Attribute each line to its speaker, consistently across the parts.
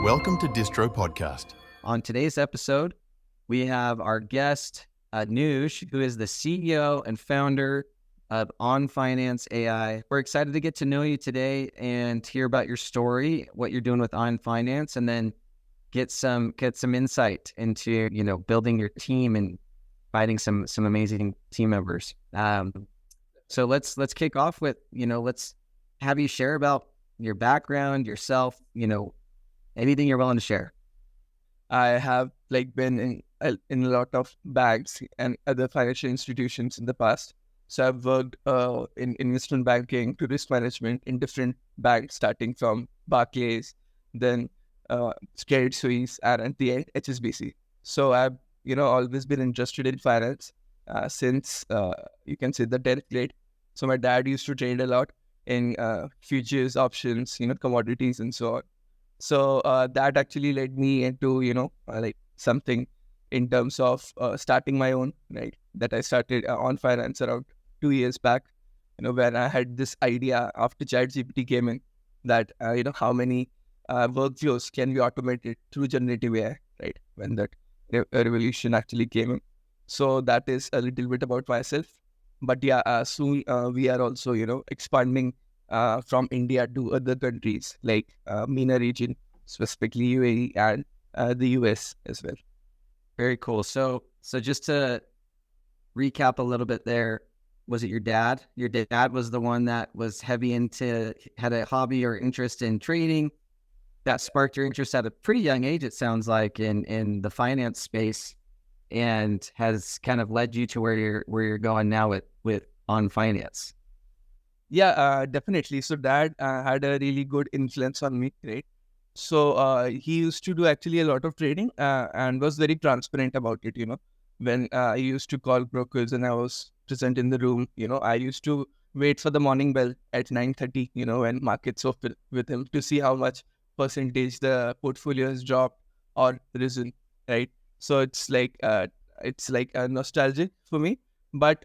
Speaker 1: Welcome to Distro Podcast.
Speaker 2: On today's episode, we have our guest, Anuj, who is the CEO and founder of On Finance AI. We're excited to get to know you today and hear about your story, what you're doing with On Finance, and then get some insight into, building your team and finding some amazing team members. So let's kick off with, let's have you share about your background, yourself, anything you're willing to share.
Speaker 3: I have been in a lot of banks and other financial institutions in the past. So I've worked in investment banking to risk management in different banks, starting from Barclays, then Credit Suisse, and at the end HSBC. So I've always been interested in finance since you can say the 10th grade. So my dad used to trade a lot in futures, options, commodities, and so on. So that actually led me into, something in terms of starting my own, right? That I started on finance around 2 years back, when I had this idea after ChatGPT came in that, how many workflows can be automated through generative AI, right? When that revolution actually came in. So that is a little bit about myself. But yeah, soon we are also, expanding from India to other countries like MENA region, specifically UAE and the US as well.
Speaker 2: Very cool. So just to recap a little bit there, was it your dad? Your dad was the one that was heavy had a hobby or interest in trading that sparked your interest at a pretty young age, it sounds like, in the finance space, and has kind of led you to where you're going now with On Finance.
Speaker 3: Yeah, definitely. So dad had a really good influence on me, right? So he used to do actually a lot of trading and was very transparent about it, When I used to call brokers and I was present in the room, I used to wait for the morning bell at 9:30, when markets open with him to see how much percentage the portfolio has dropped or risen, right? So it's like a nostalgic for me. But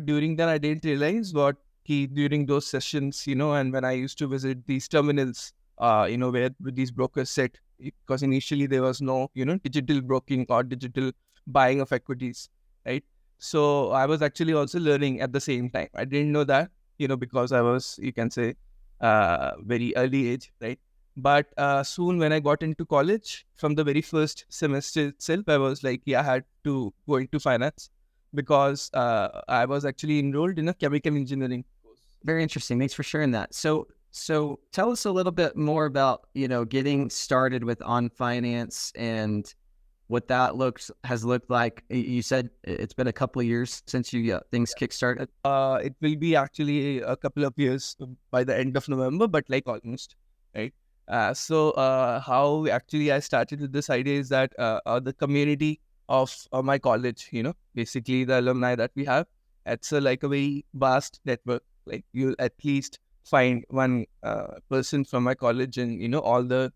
Speaker 3: during that, I didn't realize what during those sessions, and when I used to visit these terminals, where these brokers sit, because initially there was no, digital broking or digital buying of equities, right? So I was actually also learning at the same time. I didn't know that, because I was, you can say, very early age, right? But soon when I got into college, from the very first semester itself, I was like, I had to go into finance because I was actually enrolled in a chemical engineering.
Speaker 2: Very interesting. Thanks for sharing that. So tell us a little bit more about, getting started with On Finance and what that has looked like. You said it's been a couple of years since you got things kickstarted.
Speaker 3: It will be actually a couple of years by the end of November, but almost, right? So how actually I started with this idea is that the community of my college, basically the alumni that we have, it's a very vast network. Like you'll at least find one person from my college and all the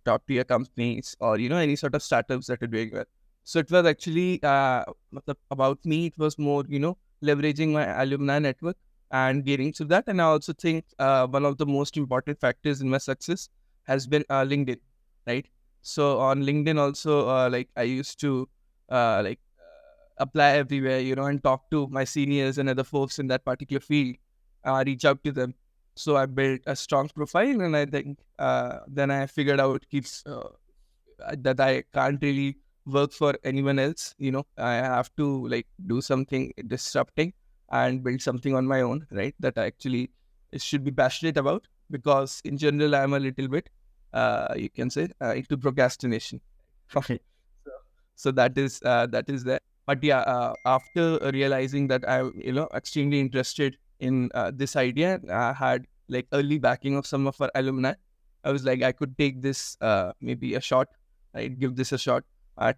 Speaker 3: top tier companies or any sort of startups that are doing well. So it was actually about me. It was more leveraging my alumni network and getting to that. And I also think one of the most important factors in my success has been LinkedIn, right? So on LinkedIn also, I used to apply everywhere, and talk to my seniors and other folks in that particular field, reach out to them. So I built a strong profile, and I think then I figured out that I can't really work for anyone else. I have to do something disrupting and build something on my own, right? That I actually should be passionate about, because in general I'm a little bit, you can say, into procrastination.
Speaker 2: Okay.
Speaker 3: So that is there. But yeah, after realizing that I'm extremely interested in this idea, I had early backing of some of our alumni. I was like, I could take this maybe a shot, right? Give this a shot,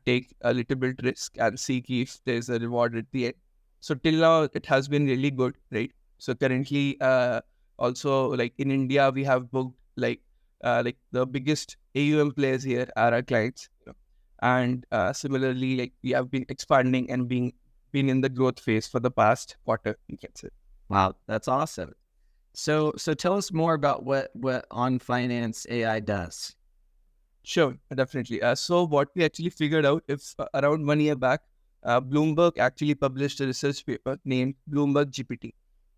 Speaker 3: take a little bit risk and see if there's a reward at the end. So till now, it has been really good, right? So currently, also in India, we have booked the biggest AUM players here are our clients, and similarly, we have been expanding and been in the growth phase for the past quarter, you can say.
Speaker 2: Wow, that's awesome. So tell us more about what On Finance AI does.
Speaker 3: Sure, definitely. So what we actually figured out, if around 1 year back, Bloomberg actually published a research paper named Bloomberg GPT,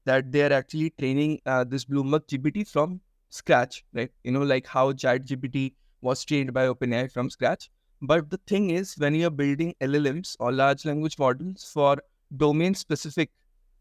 Speaker 3: that they are actually training this Bloomberg GPT from scratch, right? Like how Chat GPT was trained by OpenAI from scratch. But the thing is, when you're building LLMs or large language models for domain-specific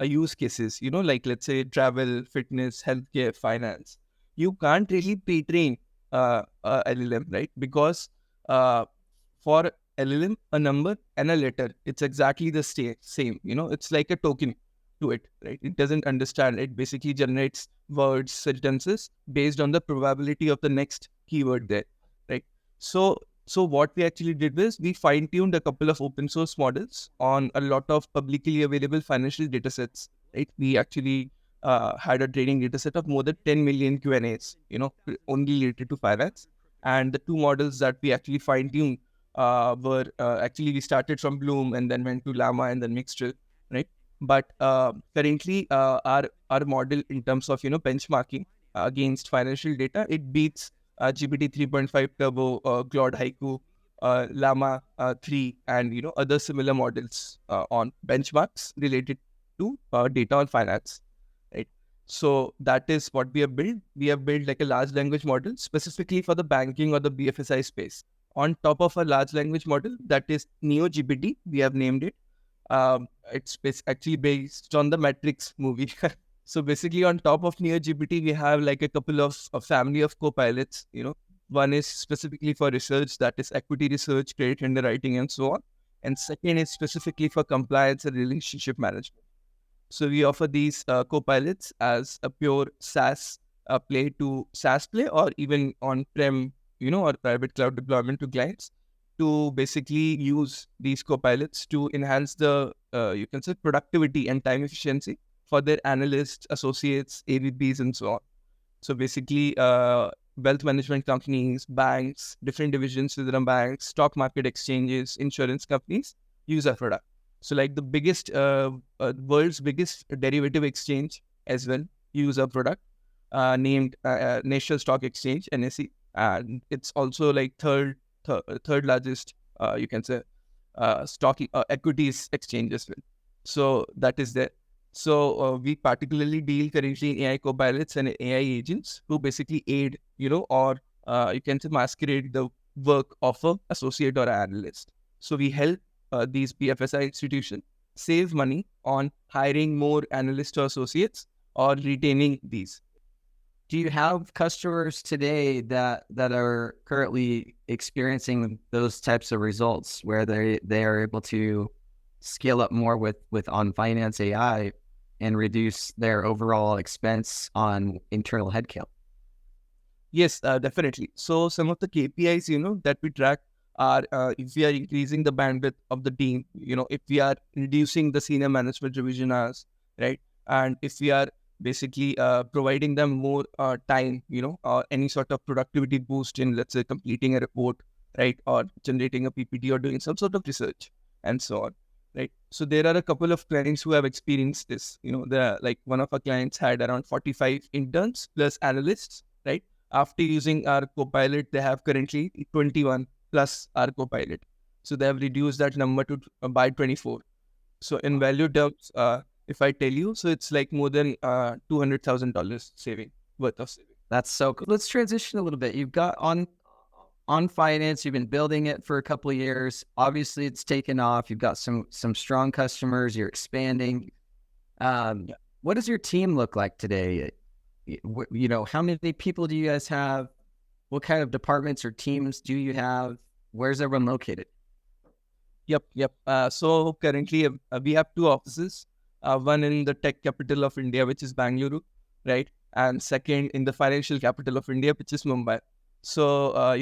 Speaker 3: use cases, like let's say travel, fitness, healthcare, finance, you can't really pre-train LLM, right? Because for LLM, a number and a letter, it's exactly the same. It's like a token to it, right? It doesn't understand. It basically generates words, sentences based on the probability of the next keyword there, right? So, so what we actually did was we fine-tuned a couple of open source models on a lot of publicly available financial data sets, right? We actually had a training data set of more than 10 million Q&As, only related to finance. And the two models that we actually fine-tuned were actually we started from Bloom and then went to Llama and then Mixtral, right? But currently, our model in terms of benchmarking against financial data, it beats GPT 3.5 Turbo, Claude Haiku, Llama 3, and other similar models on benchmarks related to data on finance, right? So that is what we have built. We have built like a large language model specifically for the banking or the BFSI space. On top of a large language model that is Neo GPT, we have named it. It's actually based on the Matrix movie. So basically, on top of Neo GPT, we have like a couple of a family of co-pilots. One is specifically for research, that is equity research, credit underwriting, and so on. And second is specifically for compliance and relationship management. So we offer these co-pilots as a pure SaaS play to SaaS play, or even on-prem, or private cloud deployment to clients, to basically use these co-pilots to enhance the, you can say, productivity and time efficiency for their analysts, associates, AVPs, and so on. So basically, wealth management companies, banks, different divisions within banks, stock market exchanges, insurance companies use our product. So like the biggest, world's biggest derivative exchange as well use our product, named National Stock Exchange, NSE. And it's also like third largest, you can say, stock equities exchange as well. So that is there. So we particularly deal currently in AI copilots and AI agents who basically aid, or you can say masquerade the work of an associate or an analyst. So we help these BFSI institutions save money on hiring more analysts or associates or retaining these.
Speaker 2: Do you have customers today that are currently experiencing those types of results where they are able to scale up more with on finance AI and reduce their overall expense on internal headcount?
Speaker 3: Yes, definitely. So some of the KPIs, that we track are if we are increasing the bandwidth of the team, if we are reducing the senior management revision hours, right? And if we are basically providing them more time, or any sort of productivity boost in, let's say, completing a report, right? Or generating a PPT or doing some sort of research and so on, right? So there are a couple of clients who have experienced this. Like one of our clients had around 45 interns plus analysts, right? After using our Copilot, they have currently 21 plus our Copilot. So they have reduced that number to by 24. So in value terms, if I tell you, so it's like more than $200,000 saving, worth of saving.
Speaker 2: That's so cool. Let's transition a little bit. You've got on finance, you've been building it for a couple of years. Obviously, it's taken off. You've got some strong customers. You're expanding. What does your team look like today? How many people do you guys have? What kind of departments or teams do you have? Where's everyone located?
Speaker 3: Yep. So currently we have two offices. One in the tech capital of India, which is Bangalore, right? And second in the financial capital of India, which is Mumbai. So,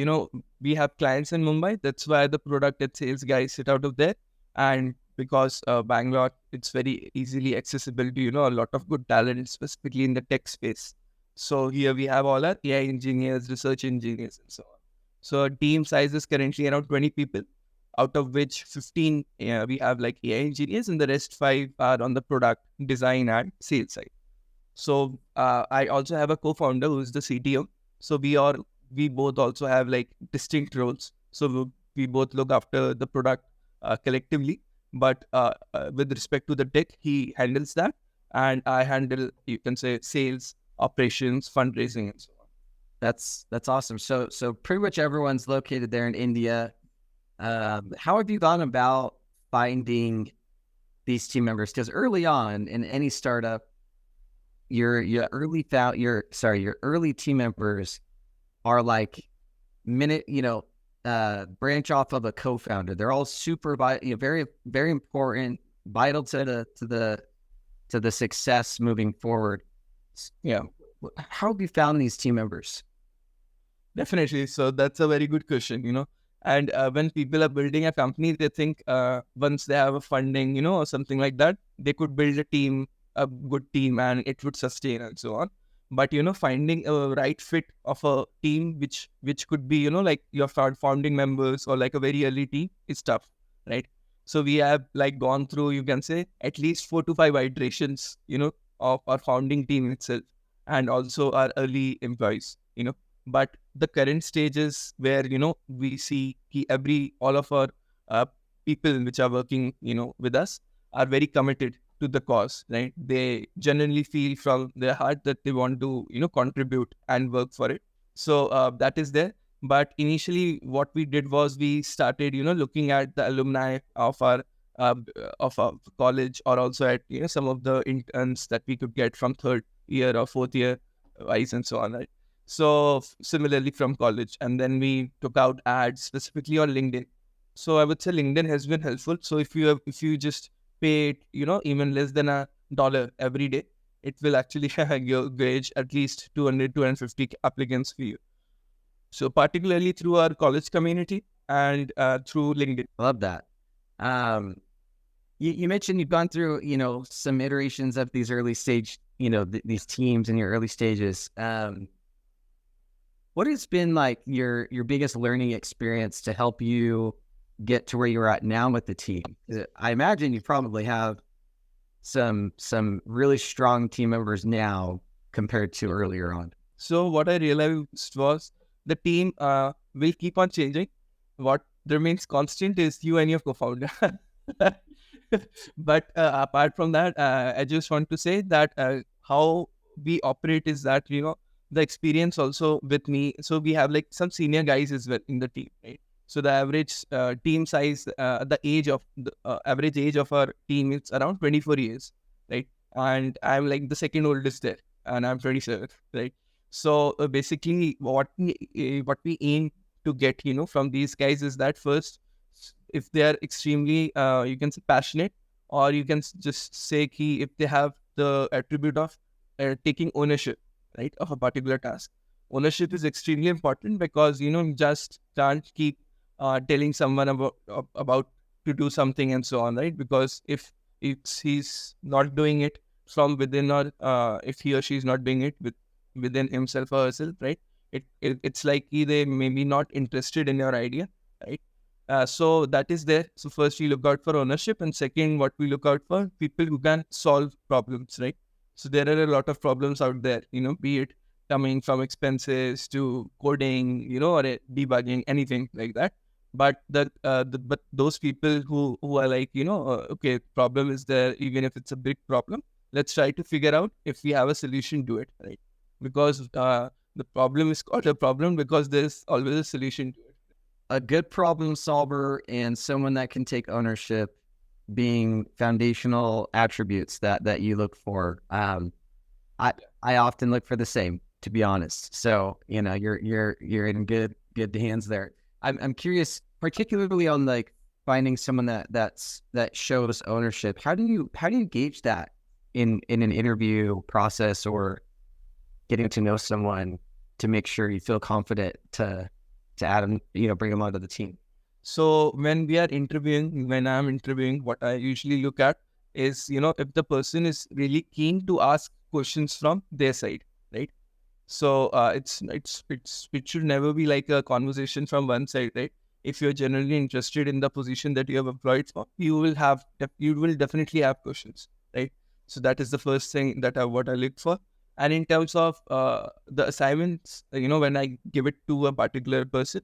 Speaker 3: we have clients in Mumbai. That's why the product and sales guys sit out of there. And because Bangalore, it's very easily accessible to, a lot of good talent, specifically in the tech space. So here we have all our AI engineers, research engineers, and so on. So our team size is currently around 20 people, out of which 15 we have like AI engineers, and the rest 5 are on the product design and sales side. So I also have a co-founder who is the CTO. So we are we both also have like distinct roles. So we both look after the product collectively, but with respect to the tech, he handles that, and I handle, you can say, sales, operations, fundraising, and so on.
Speaker 2: That's awesome. So pretty much everyone's located there in India. How have you gone about finding these team members? Because early on in any startup, your early team members are like branch off of a co-founder. They're all super very, very important, vital to the success moving forward.
Speaker 3: Yeah.
Speaker 2: How have you found these team members?
Speaker 3: Definitely. So that's a very good question. And when people are building a company, they think once they have a funding, or something like that, they could build a good team, and it would sustain and so on. But, finding a right fit of a team, which could be, like your founding members or like a very early team, is tough, right? So we have like gone through, you can say, at least 4 to 5 iterations, of our founding team itself, and also our early employees. But the current stages where, we see all of our people which are working, with us, are very committed to the cause, right? They genuinely feel from their heart that they want to, contribute and work for it. So that is there. But initially what we did was we started, looking at the alumni uh, of our college, or also at, some of the interns that we could get from third year or fourth year wise and so on, right? So similarly from college, and then we took out ads specifically on LinkedIn. So I would say LinkedIn has been helpful. So if you just pay, even less than $1 every day, it will actually gauge at least 250 applicants for you. So particularly through our college community and through LinkedIn.
Speaker 2: I love that. You mentioned you've gone through, some iterations of these early stage, these teams in your early stages. What has been like your biggest learning experience to help you get to where you're at now with the team? I imagine you probably have some really strong team members now compared to earlier on.
Speaker 3: So what I realized was the team will keep on changing. What remains constant is you and your co-founder. But apart from that, I just want to say that how we operate is that, the experience also with me. So we have like some senior guys as well in the team, right? So the average team size, the average age of our team is around 24 years, right? And I'm like the second oldest there, and I'm 27, right? So basically, what we aim to get, from these guys is that first, if they are extremely, you can say, passionate, or you can just say if they have the attribute of taking ownership, right, of a particular task. Ownership is extremely important because, you just can't keep telling someone about to do something and so on, right? Because if he's not doing it from within, or if he or she is not doing it within himself or herself, right? It's like they maybe not interested in your idea, right? So that is there. So first we look out for ownership, and second, what we look out for, people who can solve problems, right? So there are a lot of problems out there, be it coming from expenses to coding, or debugging, anything like that. But but those people who are like, okay, problem is there, even if it's a big problem, let's try to figure out if we have a solution to it, right? Because the problem is called a problem because there's always a solution to it.
Speaker 2: A good problem solver and someone that can take ownership being foundational attributes that you look for. I often look for the same, to be honest. So you're in good hands there. I'm curious, particularly on like finding someone that shows ownership. How do you gauge that in an interview process or getting to know someone to make sure you feel confident to add them, bring them onto the team?
Speaker 3: So when I'm interviewing, what I usually look at is, if the person is really keen to ask questions from their side, right? So it should never be like a conversation from one side, right? If you're genuinely interested in the position that you have applied for, you will definitely have questions, right? So that is the first thing what I look for. And in terms of the assignments, when I give it to a particular person,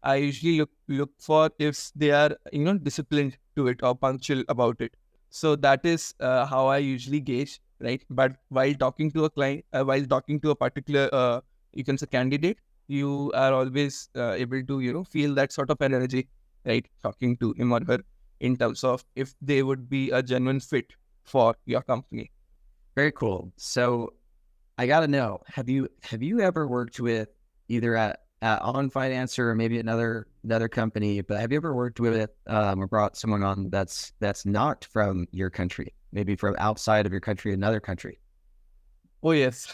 Speaker 3: I usually look for if they are, disciplined to it or punctual about it. So that is how I usually gauge, right? But while talking to a client, while talking to a particular, you can say candidate, you are always able to, feel that sort of energy, right? Talking to him or her in terms of if they would be a genuine fit for your company.
Speaker 2: Very cool. So I got to know, have you ever worked with either at On Finance or maybe another company, but have you ever worked with or brought someone on that's not from your country, maybe from outside of your country, another country?
Speaker 3: Oh, yes.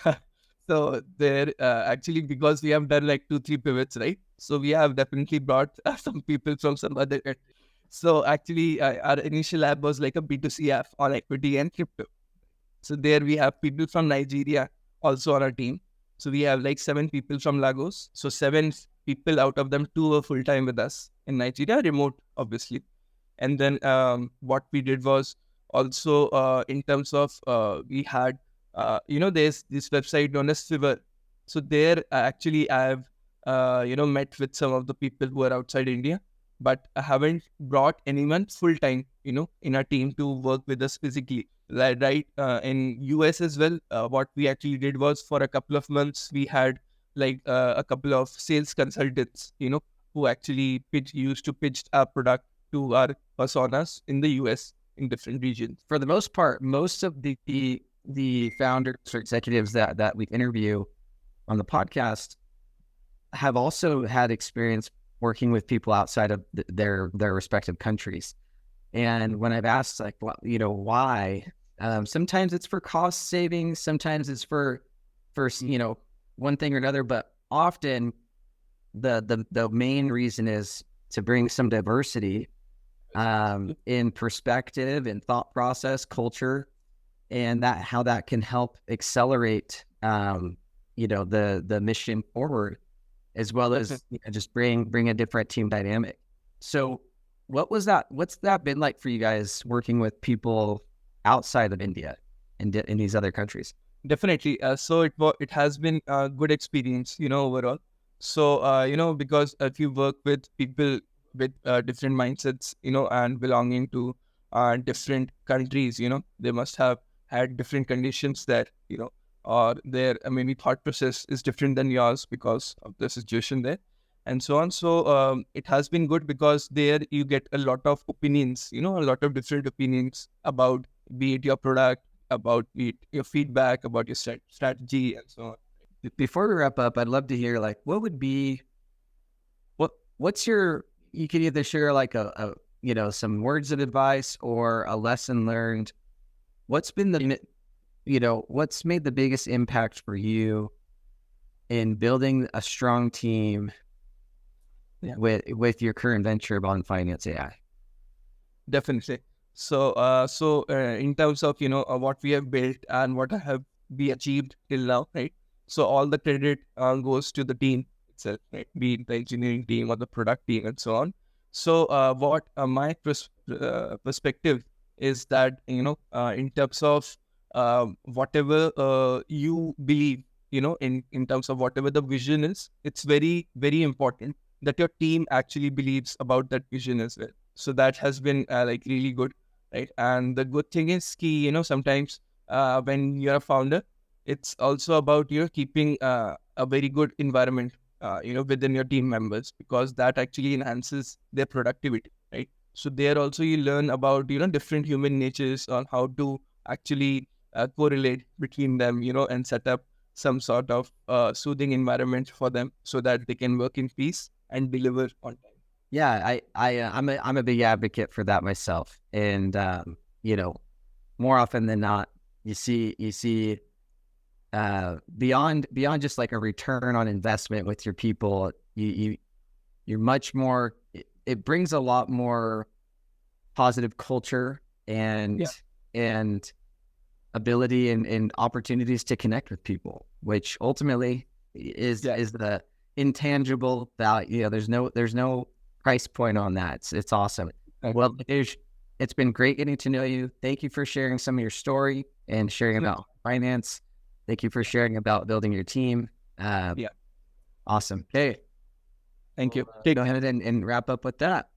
Speaker 3: So there, actually, because we have done like 2-3 pivots, right? So we have definitely brought some people from some other country. So actually, our initial app was like a B2C app on equity and crypto. So there we have people from Nigeria also on our team. So we have like 7 people from Lagos. So 7 people out of them, 2 are full-time with us in Nigeria, remote, obviously. And then what we did was also in terms of we had, there's this website known as Fiverr. So there actually I have, met with some of the people who are outside India, but I haven't brought anyone full-time, in our team to work with us physically. Right, in US as well, what we actually did was for a couple of months, we had like a couple of sales consultants, who actually used to pitch our product to our personas in the US in different regions.
Speaker 2: For the most part, most of the founders or executives that we interview on the podcast have also had experience working with people outside of their respective countries. And when I've asked, like, why? Sometimes it's for cost savings, sometimes it's for one thing or another, but often the main reason is to bring some diversity in perspective and thought process, culture, and how that can help accelerate the mission forward, as well as just bring a different team dynamic. So what's that been like for you guys working with people outside of India and in these other countries?
Speaker 3: Definitely. So it has been a good experience, overall. So, because if you work with people with different mindsets, and belonging to different countries, they must have had different conditions there, or their maybe thought process is different than yours because of the situation there, and so on. So it has been good because there you get a lot of opinions, a lot of different opinions about, be it your product, about be it your feedback, about your strategy, and so on.
Speaker 2: Before we wrap up, I'd love to hear what's your, you could either share like a some words of advice or a lesson learned. What's been what's made the biggest impact for you in building a strong team with your current venture of On Finance AI?
Speaker 3: Definitely. So, in terms of what we have built and what have we achieved till now, right? So all the credit goes to the team itself, right? Be it the engineering team or the product team and so on. So what my perspective is that in terms of whatever you believe, in terms of whatever the vision is, it's very, very important that your team actually believes about that vision as well. So that has been like really good, right? And the good thing is key, sometimes when you're a founder, it's also about keeping a very good environment, within your team members, because that actually enhances their productivity, right? So there also you learn about different human natures on how to actually correlate between them, and set up some sort of soothing environment for them so that they can work in peace and deliver on time.
Speaker 2: Yeah, I'm a big advocate for that myself, and more often than not, you see beyond just like a return on investment with your people, you're much more. It brings a lot more positive culture and ability and opportunities to connect with people, which ultimately is the intangible value. There's no price point on that. It's awesome. Well, it's been great getting to know you. Thank you for sharing some of your story and sharing about finance. Thank you for sharing about building your team.
Speaker 3: Yeah.
Speaker 2: Awesome. Okay.
Speaker 3: Thank you.
Speaker 2: Go ahead and wrap up with that.